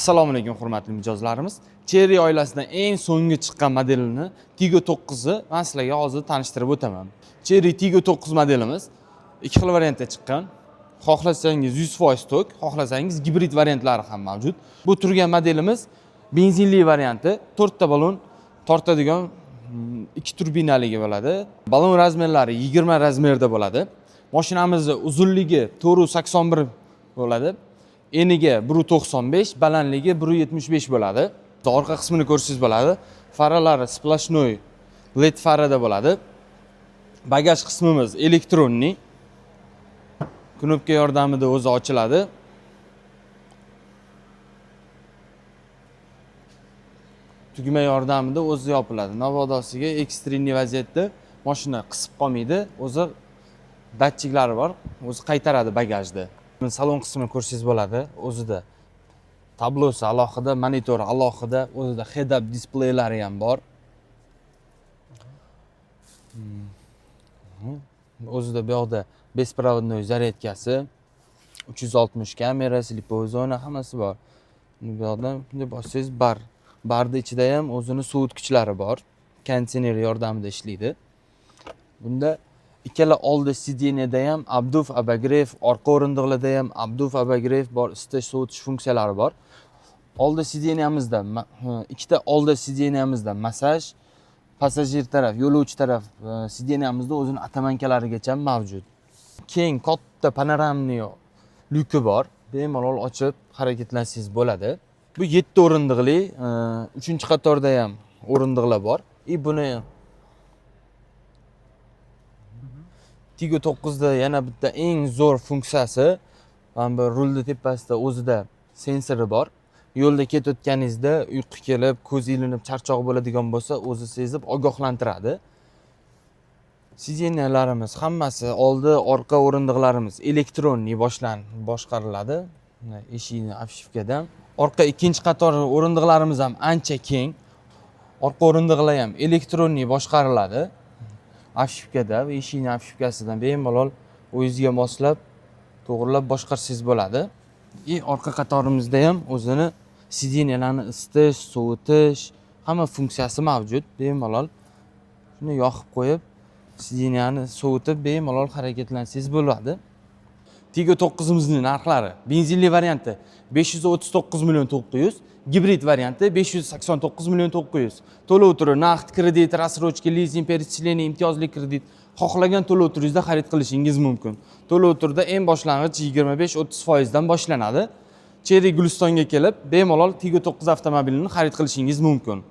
Assalomu alaykum hurmatli mijozlarimiz. Cherry oilasidan eng so'nggi chiqqan modelini Tiggo 9 ni men sizlarga hozir tanishtirib o'taman. Cherry Tiggo 9 modelimiz ikki xil variantda chiqqan. Xohlasangiz 100% tok, xohlasangiz gibrid variantlari ham mavjud. Bu turgan modelimiz benzinli varianti, 4 ta balon tortadigan 2 turbinaligi bo'ladi. Balon razmerlari 20 razmerda bo'ladi. Mashinamizning uzunligi 481 bo'ladi. Eniga 1.95, balandligi 1.75 bo'ladi. Orqa qismini ko'rsangiz bo'ladi. Faralari splashnoy LED farada bo'ladi. Bagaj qismimiz elektronli. Knopka yordamida o'zi ochiladi. Tugma yordamida o'zi yopiladi. Navodosiga ekstremniy vaziyatda mashina qisib qolmaydi. O'zi datchiklari bor, o'zi qaytaradi bagajni. Salon qismini ko'rsangiz bo'ladi. O'zida tablosi alohida, monitori alohida, o'zida head-up displeylari ham bor. O'zida bu yoqda беспроводной zaryadkasi, 360 kamera, slipoviy zona hammasi bor. Bu yoqda bunday bossangiz barni ichida ham o'zini sovutgichlari bor. Konditsioner yordamida ishlaydi. Bunda ikkala oldi sidyeniyada ham obduf abagrev, orqa o'rindiqlarda ham obduf abagrev bor, isitish, sovutish funksiyalari bor. Oldi sidyeniyamizda ikkita oldi sidyeniyamizda massaj, passajir taraf, yo'lovchi taraf sidyeniyamizda o'zining atamankalarigacha mavjud. Keng katta panoramli lyuki bor. Bemalol ochib harakatlansangiz bo'ladi. Bu 7 o'rindiqli, 3-qatorda ham o'rindiqlar bor. Buni Tiggo 9 da yana bitta eng zo'r funksiyasi, mana bu rulni tepasida o'zida sensori bor. Yo'lda ketayotganingizda uyqu kelib, ko'z ilinib, charchoq bo'ladigan bo'lsa, o'zi sezib ogohlantiradi. Sideniyalarimiz hammasi oldi, orqa o'rindiqlarimiz elektronli boshqariladi. Eshikni obshivkadan. Orqa ikkinchi qator o'rindiqlarimiz ham ancha keng. Orqa o'rindiqlar ham elektronli boshqariladi. Obshivkada va eshikning obshivkasidan bemalol o'zingizga moslab, to'g'rilab boshqarsangiz bo'ladi. Orqa qatorimizda ham o'zini sideniyalarni isitish, sovutish, hamma funksiyasi mavjud. Bemalol shuni yoqib qo'yib, sideniyani sovutib, bemalol harakatlansangiz bo'ladi. Tiggo 9 imizning narxlari: benzinli varianti 539 million 900, gibrid varianti 589 million 900. To'lov turi naqd, kredit, рассрочка, lizing, перечисление, imtiyozli kredit. Xohlagan to'lov turingizda xarid qilishingiz mumkin. To'lov turida eng boshlang'ich 25-30% dan boshlanadi. Cherry Gulistonga kelib, bemalol Tiggo 9 avtomobilini xarid qilishingiz mumkin.